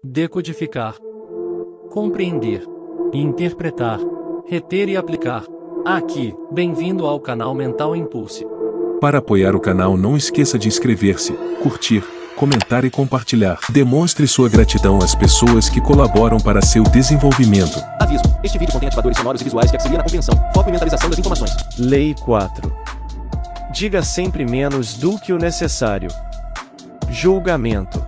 decodificar, compreender, interpretar, reter e aplicar. Aqui, bem-vindo ao canal Mental Impulse. Para apoiar o canal, não esqueça de inscrever-se, curtir, comentar e compartilhar. Demonstre sua gratidão às pessoas que colaboram para seu desenvolvimento. Aviso: este vídeo contém ativadores sonoros e visuais que auxiliam na compreensão, foco e mentalização das informações. Lei 4. Diga sempre menos do que o necessário. Julgamento.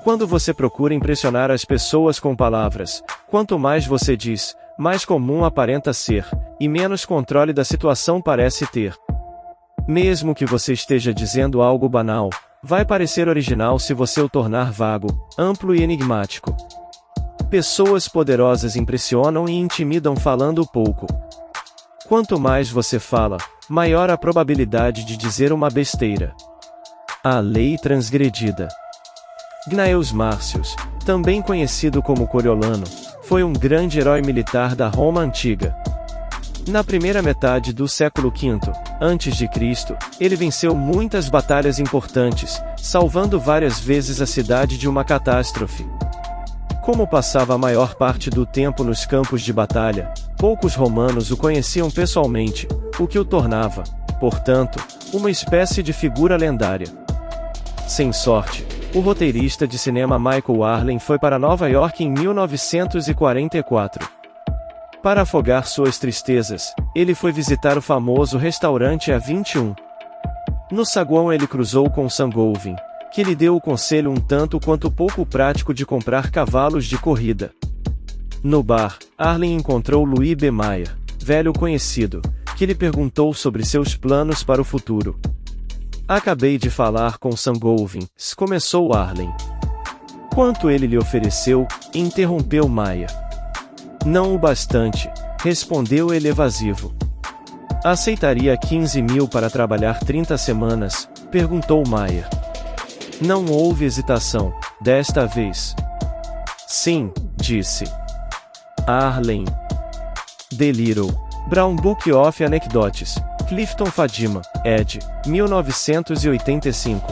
Quando você procura impressionar as pessoas com palavras, quanto mais você diz, mais comum aparenta ser, e menos controle da situação parece ter. Mesmo que você esteja dizendo algo banal, vai parecer original se você o tornar vago, amplo e enigmático. Pessoas poderosas impressionam e intimidam falando pouco. Quanto mais você fala, maior a probabilidade de dizer uma besteira. A lei transgredida. Gnaeus Márcios, também conhecido como Coriolano, foi um grande herói militar da Roma antiga. Na primeira metade do século V a.C., ele venceu muitas batalhas importantes, salvando várias vezes a cidade de uma catástrofe. Como passava a maior parte do tempo nos campos de batalha, poucos romanos o conheciam pessoalmente, o que o tornava, portanto, uma espécie de figura lendária. Sem sorte, o roteirista de cinema Michael Arlen foi para Nova York em 1944. Para afogar suas tristezas, ele foi visitar o famoso restaurante A21. No saguão ele cruzou com Sangovin, que lhe deu o conselho um tanto quanto pouco prático de comprar cavalos de corrida. No bar, Arlen encontrou Louis B. Mayer, velho conhecido, que lhe perguntou sobre seus planos para o futuro. Acabei de falar com Sangovin, começou Arlen. Quanto ele lhe ofereceu? Interrompeu Mayer. Não o bastante, respondeu ele evasivo. Aceitaria 15 mil para trabalhar 30 semanas? Perguntou Mayer. Não houve hesitação, desta vez. Sim, disse Arlen. Deliro. Brown Book of Anecdotes. Clifton Fadima, ed. 1985.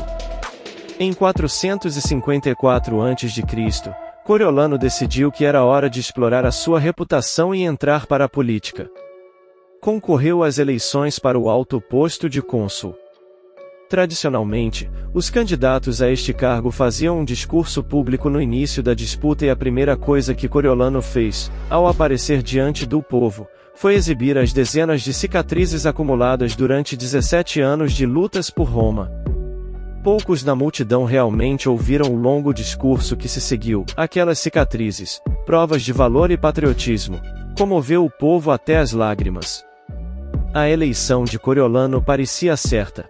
Em 454 a.C., Coriolano decidiu que era hora de explorar a sua reputação e entrar para a política. Concorreu às eleições para o alto posto de cônsul. Tradicionalmente, os candidatos a este cargo faziam um discurso público no início da disputa e a primeira coisa que Coriolano fez, ao aparecer diante do povo, foi exibir as dezenas de cicatrizes acumuladas durante 17 anos de lutas por Roma. Poucos na multidão realmente ouviram o longo discurso que se seguiu. Aquelas cicatrizes, provas de valor e patriotismo, comoveu o povo até as lágrimas. A eleição de Coriolano parecia certa.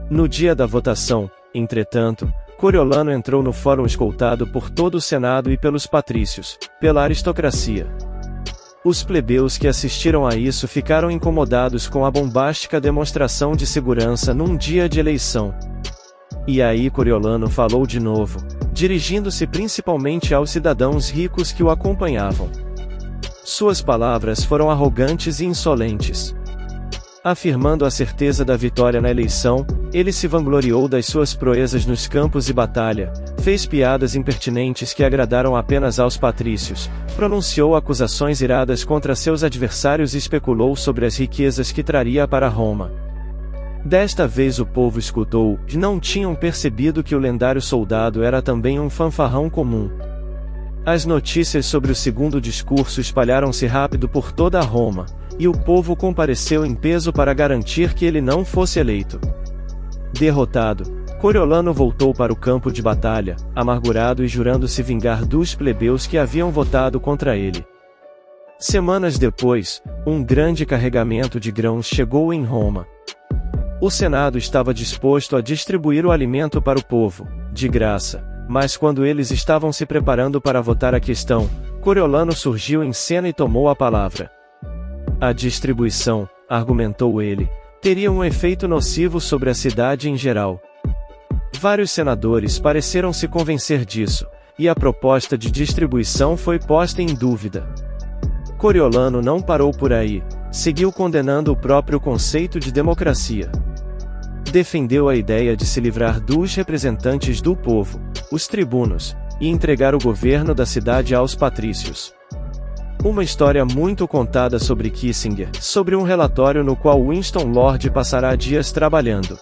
No dia da votação, entretanto, Coriolano entrou no fórum escoltado por todo o Senado e pelos patrícios, pela aristocracia. Os plebeus que assistiram a isso ficaram incomodados com a bombástica demonstração de segurança num dia de eleição. E aí Coriolano falou de novo, dirigindo-se principalmente aos cidadãos ricos que o acompanhavam. Suas palavras foram arrogantes e insolentes. Afirmando a certeza da vitória na eleição, ele se vangloriou das suas proezas nos campos de batalha, fez piadas impertinentes que agradaram apenas aos patrícios, pronunciou acusações iradas contra seus adversários e especulou sobre as riquezas que traria para Roma. Desta vez o povo escutou, e não tinham percebido que o lendário soldado era também um fanfarrão comum. As notícias sobre o segundo discurso espalharam-se rápido por toda a Roma, e o povo compareceu em peso para garantir que ele não fosse eleito. Derrotado, Coriolano voltou para o campo de batalha, amargurado e jurando se vingar dos plebeus que haviam votado contra ele. Semanas depois, um grande carregamento de grãos chegou em Roma. O Senado estava disposto a distribuir o alimento para o povo, de graça, mas quando eles estavam se preparando para votar a questão, Coriolano surgiu em cena e tomou a palavra. A distribuição, argumentou ele, teria um efeito nocivo sobre a cidade em geral. Vários senadores pareceram se convencer disso, e a proposta de distribuição foi posta em dúvida. Coriolano não parou por aí, seguiu condenando o próprio conceito de democracia. defendeu a ideia de se livrar dos representantes do povo, os tribunos, e entregar o governo da cidade aos patrícios. Uma história muito contada sobre Kissinger, sobre um relatório no qual Winston Lord passará dias trabalhando.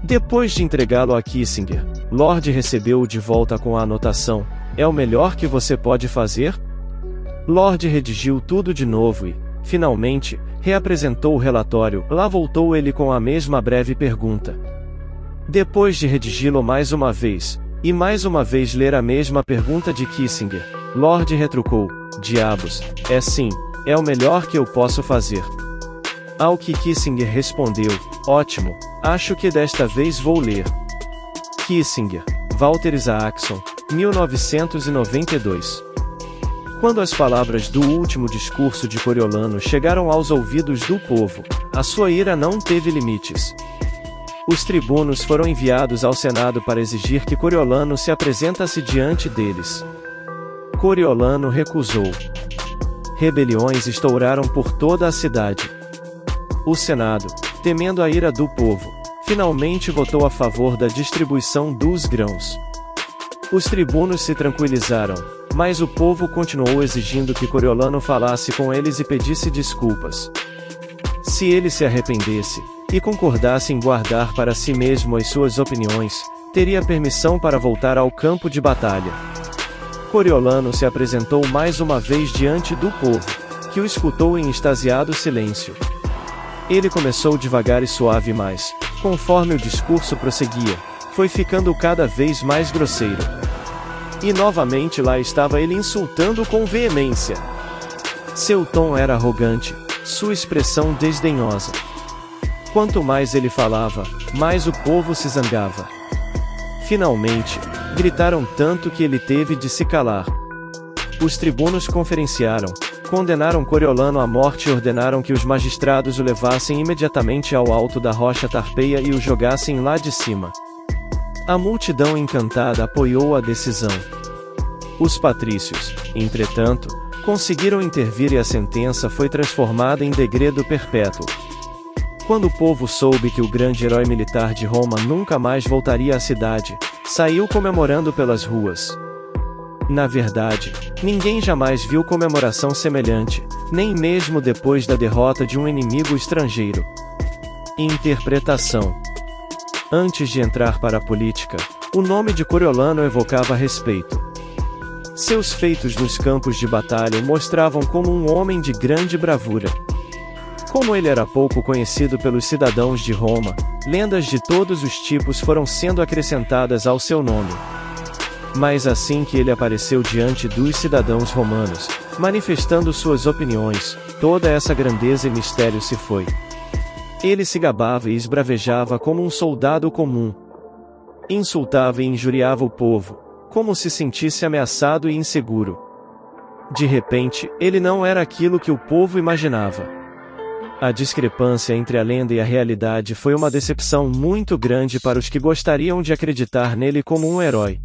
Depois de entregá-lo a Kissinger, Lord recebeu-o de volta com a anotação: "É o melhor que você pode fazer?" Lord redigiu tudo de novo e, finalmente, reapresentou o relatório. Lá voltou ele com a mesma breve pergunta. Depois de redigi-lo mais uma vez, e mais uma vez ler a mesma pergunta de Kissinger, Lord retrucou: "Diabos, é sim, é o melhor que eu posso fazer." Ao que Kissinger respondeu: "Ótimo, acho que desta vez vou ler." Kissinger, Walter Isaacson, 1992. Quando as palavras do último discurso de Coriolano chegaram aos ouvidos do povo, a sua ira não teve limites. Os tribunos foram enviados ao Senado para exigir que Coriolano se apresentasse diante deles. Coriolano recusou. Rebeliões estouraram por toda a cidade. O Senado, temendo a ira do povo, finalmente votou a favor da distribuição dos grãos. Os tribunos se tranquilizaram, mas o povo continuou exigindo que Coriolano falasse com eles e pedisse desculpas. Se ele se arrependesse, e concordasse em guardar para si mesmo as suas opiniões, teria permissão para voltar ao campo de batalha. Coriolano se apresentou mais uma vez diante do povo, que o escutou em extasiado silêncio. Ele começou devagar e suave, mas, conforme o discurso prosseguia, foi ficando cada vez mais grosseiro. E novamente lá estava ele insultando com veemência. Seu tom era arrogante, sua expressão desdenhosa. Quanto mais ele falava, mais o povo se zangava. Finalmente, gritaram tanto que ele teve de se calar. Os tribunos conferenciaram, condenaram Coriolano à morte e ordenaram que os magistrados o levassem imediatamente ao alto da rocha Tarpeia e o jogassem lá de cima. A multidão encantada apoiou a decisão. Os patrícios, entretanto, conseguiram intervir e a sentença foi transformada em degredo perpétuo. Quando o povo soube que o grande herói militar de Roma nunca mais voltaria à cidade, saiu comemorando pelas ruas. Na verdade, ninguém jamais viu comemoração semelhante, nem mesmo depois da derrota de um inimigo estrangeiro. Interpretação. Antes de entrar para a política, o nome de Coriolano evocava respeito. Seus feitos nos campos de batalha o mostravam como um homem de grande bravura. Como ele era pouco conhecido pelos cidadãos de Roma, lendas de todos os tipos foram sendo acrescentadas ao seu nome. Mas assim que ele apareceu diante dos cidadãos romanos, manifestando suas opiniões, toda essa grandeza e mistério se foi. Ele se gabava e esbravejava como um soldado comum. Insultava e injuriava o povo, como se sentisse ameaçado e inseguro. De repente, ele não era aquilo que o povo imaginava. A discrepância entre a lenda e a realidade foi uma decepção muito grande para os que gostariam de acreditar nele como um herói.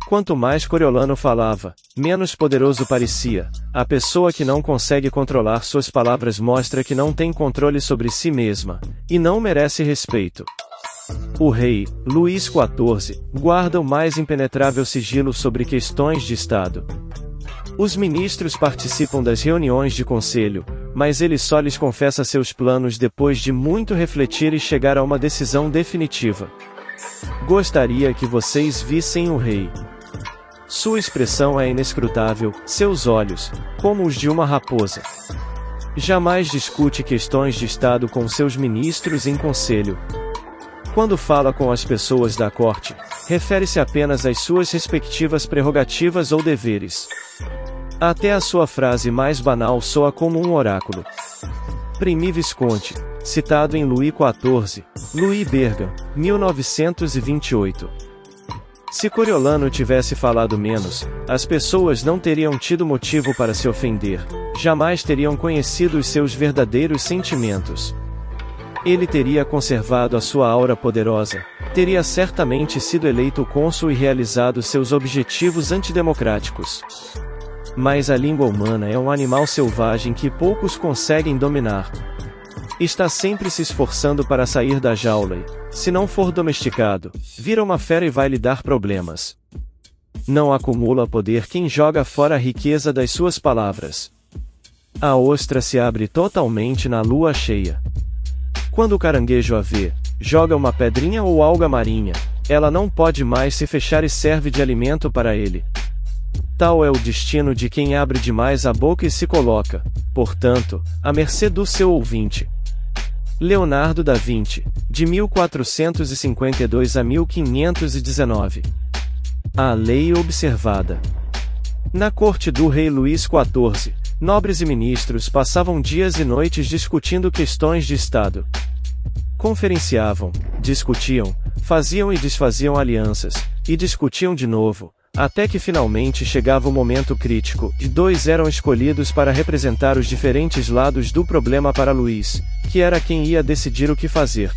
Quanto mais Coriolano falava, menos poderoso parecia. A pessoa que não consegue controlar suas palavras mostra que não tem controle sobre si mesma, e não merece respeito. O rei, Luís XIV, guarda o mais impenetrável sigilo sobre questões de Estado. Os ministros participam das reuniões de conselho, mas ele só lhes confessa seus planos depois de muito refletir e chegar a uma decisão definitiva. Gostaria que vocês vissem o rei. Sua expressão é inescrutável, seus olhos, como os de uma raposa. Jamais discute questões de Estado com seus ministros em conselho. Quando fala com as pessoas da corte, refere-se apenas às suas respectivas prerrogativas ou deveres. Até a sua frase mais banal soa como um oráculo. Primi Visconti, citado em Louis XIV, Louis Bergan, 1928. Se Coriolano tivesse falado menos, as pessoas não teriam tido motivo para se ofender, jamais teriam conhecido os seus verdadeiros sentimentos. Ele teria conservado a sua aura poderosa, teria certamente sido eleito cônsul e realizado seus objetivos antidemocráticos. Mas a língua humana é um animal selvagem que poucos conseguem dominar. Está sempre se esforçando para sair da jaula e, se não for domesticado, vira uma fera e vai lhe dar problemas. Não acumula poder quem joga fora a riqueza das suas palavras. A ostra se abre totalmente na lua cheia. Quando o caranguejo a vê, joga uma pedrinha ou alga marinha, ela não pode mais se fechar e serve de alimento para ele. Tal é o destino de quem abre demais a boca e se coloca, portanto, à mercê do seu ouvinte. Leonardo da Vinci, de 1452 a 1519. A lei observada. Na corte do rei Luís XIV, nobres e ministros passavam dias e noites discutindo questões de Estado. Conferenciavam, discutiam, faziam e desfaziam alianças, e discutiam de novo, até que finalmente chegava o momento crítico, e dois eram escolhidos para representar os diferentes lados do problema para Luís, que era quem ia decidir o que fazer.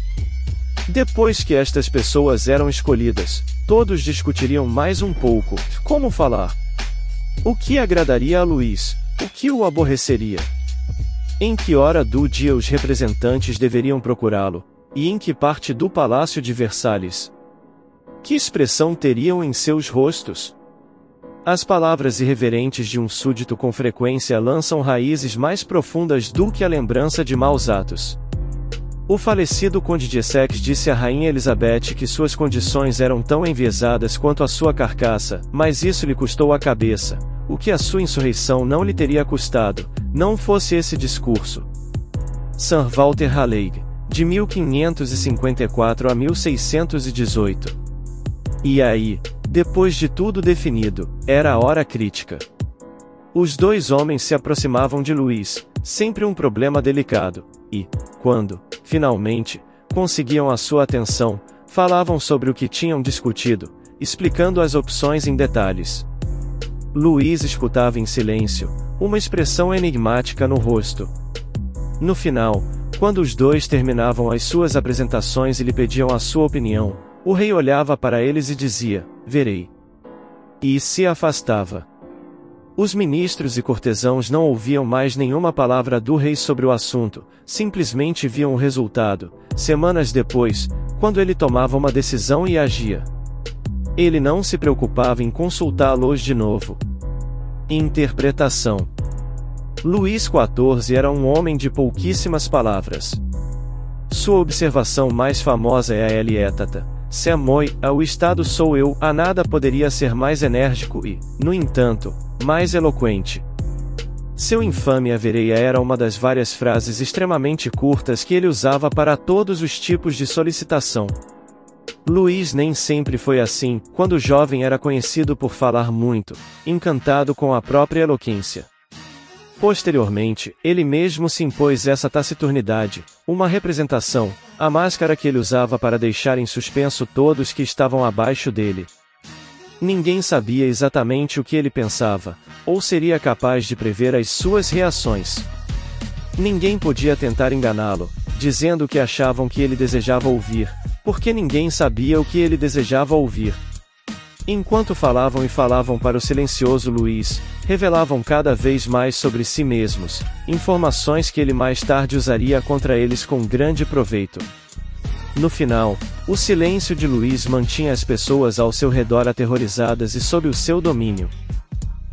Depois que estas pessoas eram escolhidas, todos discutiriam mais um pouco, como falar. O que agradaria a Luís, o que o aborreceria. Em que hora do dia os representantes deveriam procurá-lo, e em que parte do palácio de Versalhes. Que expressão teriam em seus rostos? As palavras irreverentes de um súdito com frequência lançam raízes mais profundas do que a lembrança de maus atos. O falecido conde de Essex disse à rainha Elizabeth que suas condições eram tão enviesadas quanto a sua carcaça, mas isso lhe custou a cabeça, o que a sua insurreição não lhe teria custado, não fosse esse discurso. Sir Walter Raleigh, de 1554 a 1618. E aí, depois de tudo definido, era a hora crítica. Os dois homens se aproximavam de Luís, sempre um problema delicado, e, quando, finalmente, conseguiam a sua atenção, falavam sobre o que tinham discutido, explicando as opções em detalhes. Luís escutava em silêncio, uma expressão enigmática no rosto. No final, quando os dois terminavam as suas apresentações e lhe pediam a sua opinião, o rei olhava para eles e dizia, verei. E se afastava. Os ministros e cortesãos não ouviam mais nenhuma palavra do rei sobre o assunto, simplesmente viam o resultado, semanas depois, quando ele tomava uma decisão e agia. Ele não se preocupava em consultá-los de novo. Interpretação. Luís XIV era um homem de pouquíssimas palavras. Sua observação mais famosa é a Elietata. Se a moi, o Estado sou eu, a nada poderia ser mais enérgico e, no entanto, mais eloquente. Seu infame haveria era uma das várias frases extremamente curtas que ele usava para todos os tipos de solicitação. Luís nem sempre foi assim, quando jovem era conhecido por falar muito, encantado com a própria eloquência. Posteriormente, ele mesmo se impôs essa taciturnidade, uma representação, a máscara que ele usava para deixar em suspenso todos que estavam abaixo dele. Ninguém sabia exatamente o que ele pensava, ou seria capaz de prever as suas reações. Ninguém podia tentar enganá-lo, dizendo que achavam que ele desejava ouvir, porque ninguém sabia o que ele desejava ouvir. Enquanto falavam e falavam para o silencioso Luís, revelavam cada vez mais sobre si mesmos, informações que ele mais tarde usaria contra eles com grande proveito. No final, o silêncio de Luís mantinha as pessoas ao seu redor aterrorizadas e sob o seu domínio.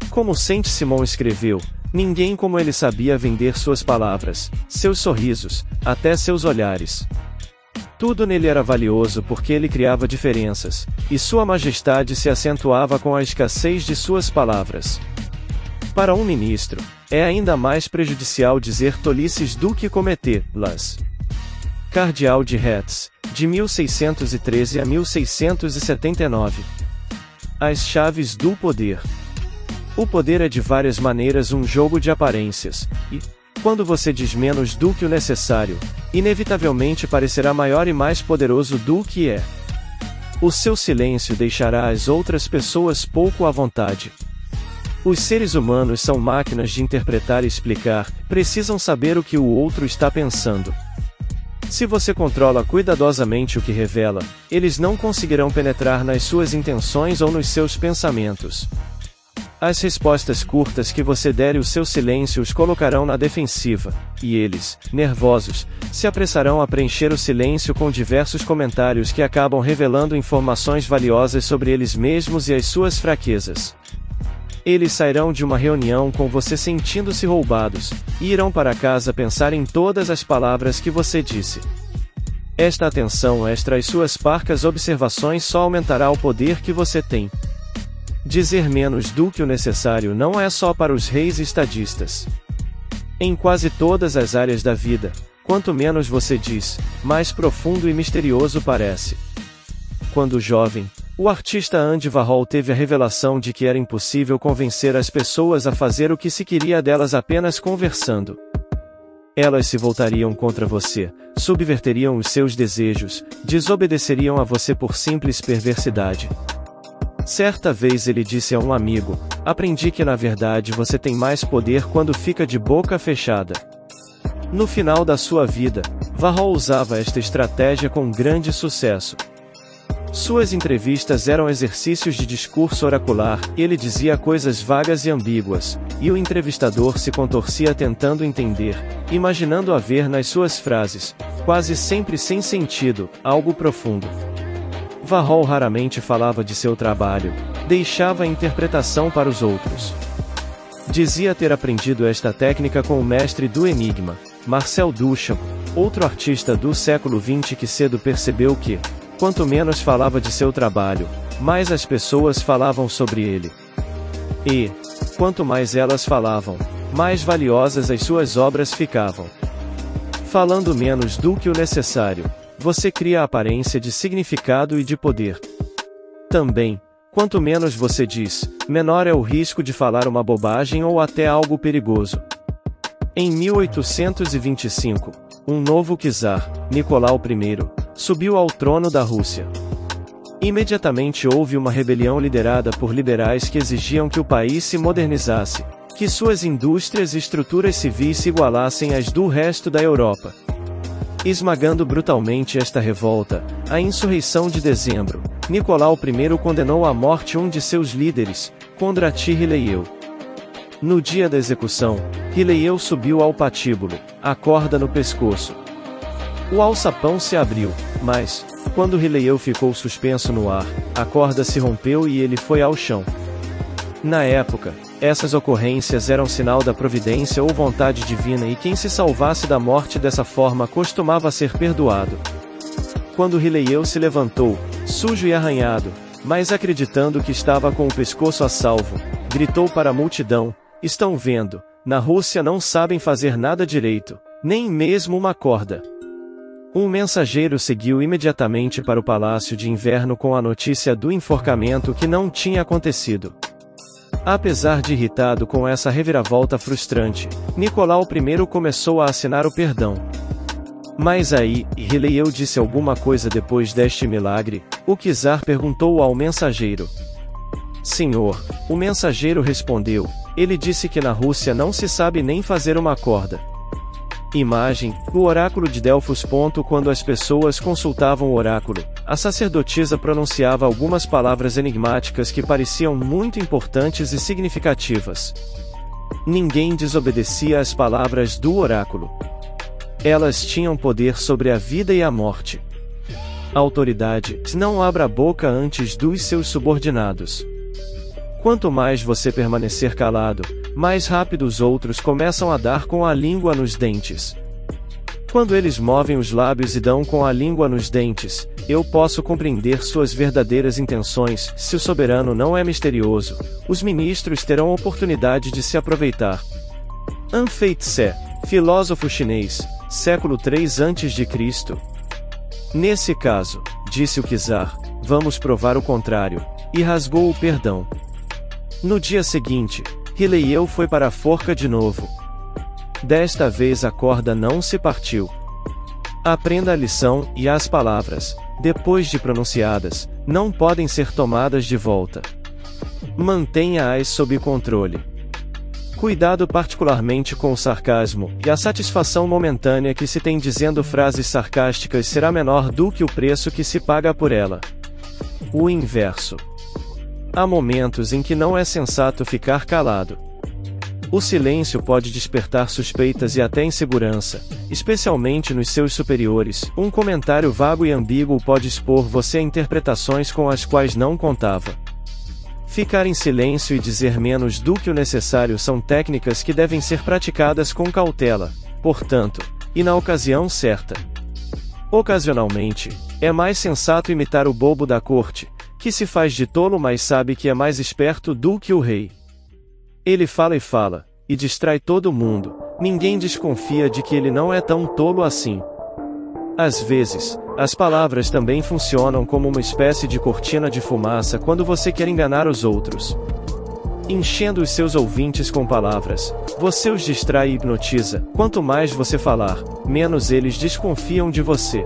Como Saint-Simon escreveu, ninguém como ele sabia vender suas palavras, seus sorrisos, até seus olhares. Tudo nele era valioso porque ele criava diferenças, e sua majestade se acentuava com a escassez de suas palavras. Para um ministro, é ainda mais prejudicial dizer tolices do que cometê-las. Cardeal de Retz, de 1613 a 1679. As chaves do poder. O poder é de várias maneiras um jogo de aparências, e, quando você diz menos do que o necessário, inevitavelmente parecerá maior e mais poderoso do que é. O seu silêncio deixará as outras pessoas pouco à vontade. Os seres humanos são máquinas de interpretar e explicar, precisam saber o que o outro está pensando. Se você controla cuidadosamente o que revela, eles não conseguirão penetrar nas suas intenções ou nos seus pensamentos. As respostas curtas que você der e o seu silêncio os colocarão na defensiva, e eles, nervosos, se apressarão a preencher o silêncio com diversos comentários que acabam revelando informações valiosas sobre eles mesmos e as suas fraquezas. Eles sairão de uma reunião com você sentindo-se roubados, e irão para casa pensar em todas as palavras que você disse. Esta atenção extra às suas parcas observações só aumentará o poder que você tem. Dizer menos do que o necessário não é só para os reis estadistas. Em quase todas as áreas da vida, quanto menos você diz, mais profundo e misterioso parece. Quando jovem, o artista Andy Warhol teve a revelação de que era impossível convencer as pessoas a fazer o que se queria delas apenas conversando. Elas se voltariam contra você, subverteriam os seus desejos, desobedeceriam a você por simples perversidade. Certa vez ele disse a um amigo: aprendi que na verdade você tem mais poder quando fica de boca fechada. No final da sua vida, Warhol usava esta estratégia com grande sucesso. Suas entrevistas eram exercícios de discurso oracular, ele dizia coisas vagas e ambíguas, e o entrevistador se contorcia tentando entender, imaginando haver nas suas frases, quase sempre sem sentido, algo profundo. Warhol raramente falava de seu trabalho, deixava a interpretação para os outros. Dizia ter aprendido esta técnica com o mestre do enigma, Marcel Duchamp, outro artista do século XX que cedo percebeu que, quanto menos falava de seu trabalho, mais as pessoas falavam sobre ele. E, quanto mais elas falavam, mais valiosas as suas obras ficavam. Falando menos do que o necessário, você cria a aparência de significado e de poder. Também, quanto menos você diz, menor é o risco de falar uma bobagem ou até algo perigoso. Em 1825, um novo czar, Nicolau I, subiu ao trono da Rússia. Imediatamente houve uma rebelião liderada por liberais que exigiam que o país se modernizasse, que suas indústrias e estruturas civis se igualassem às do resto da Europa. Esmagando brutalmente esta revolta, a insurreição de dezembro, Nicolau I condenou à morte um de seus líderes, Kondratij Hileyev. No dia da execução, Hileyev subiu ao patíbulo, a corda no pescoço. O alçapão se abriu, mas, quando Hileyev ficou suspenso no ar, a corda se rompeu e ele foi ao chão. Na época, essas ocorrências eram sinal da providência ou vontade divina e quem se salvasse da morte dessa forma costumava ser perdoado. Quando Hileyev se levantou, sujo e arranhado, mas acreditando que estava com o pescoço a salvo, gritou para a multidão: estão vendo, na Rússia não sabem fazer nada direito, nem mesmo uma corda. Um mensageiro seguiu imediatamente para o Palácio de Inverno com a notícia do enforcamento que não tinha acontecido. Apesar de irritado com essa reviravolta frustrante, Nicolau I começou a assinar o perdão. Mas aí, Hileyev disse alguma coisa depois deste milagre, o czar perguntou ao mensageiro. Senhor, o mensageiro respondeu, ele disse que na Rússia não se sabe nem fazer uma corda. Imagem, o oráculo de Delfos. Quando as pessoas consultavam o oráculo, a sacerdotisa pronunciava algumas palavras enigmáticas que pareciam muito importantes e significativas. Ninguém desobedecia às palavras do oráculo. Elas tinham poder sobre a vida e a morte. Autoridade, não abra a boca antes dos seus subordinados. Quanto mais você permanecer calado, mais rápido os outros começam a dar com a língua nos dentes. Quando eles movem os lábios e dão com a língua nos dentes, eu posso compreender suas verdadeiras intenções. Se o soberano não é misterioso, os ministros terão oportunidade de se aproveitar. An Fei-tse, filósofo chinês, século III a.C. Nesse caso, disse o czar, vamos provar o contrário, e rasgou o perdão. No dia seguinte, Hileyev foi para a forca de novo. Desta vez a corda não se partiu. Aprenda a lição, e as palavras, depois de pronunciadas, não podem ser tomadas de volta. Mantenha-as sob controle. Cuidado particularmente com o sarcasmo, e a satisfação momentânea que se tem dizendo frases sarcásticas será menor do que o preço que se paga por ela. O inverso. Há momentos em que não é sensato ficar calado. O silêncio pode despertar suspeitas e até insegurança, especialmente nos seus superiores. Um comentário vago e ambíguo pode expor você a interpretações com as quais não contava. Ficar em silêncio e dizer menos do que o necessário são técnicas que devem ser praticadas com cautela, portanto, e na ocasião certa. Ocasionalmente, é mais sensato imitar o bobo da corte, que se faz de tolo mas sabe que é mais esperto do que o rei. Ele fala, e distrai todo mundo, ninguém desconfia de que ele não é tão tolo assim. Às vezes, as palavras também funcionam como uma espécie de cortina de fumaça quando você quer enganar os outros. Enchendo os seus ouvintes com palavras, você os distrai e hipnotiza. Quanto mais você falar, menos eles desconfiam de você.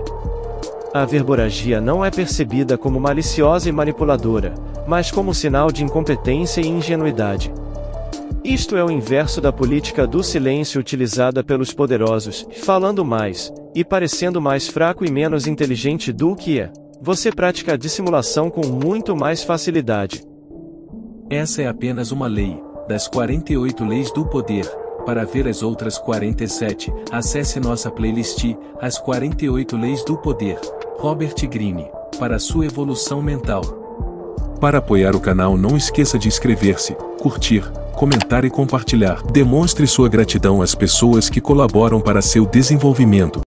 A verborragia não é percebida como maliciosa e manipuladora, mas como sinal de incompetência e ingenuidade. Isto é o inverso da política do silêncio utilizada pelos poderosos, falando mais, e parecendo mais fraco e menos inteligente do que é. Você pratica a dissimulação com muito mais facilidade. Essa é apenas uma lei, das 48 leis do poder. Para ver as outras 47, acesse nossa playlist, As 48 Leis do Poder, Robert Greene, para sua evolução mental. Para apoiar o canal não esqueça de inscrever-se, curtir, comentar e compartilhar. Demonstre sua gratidão às pessoas que colaboram para seu desenvolvimento.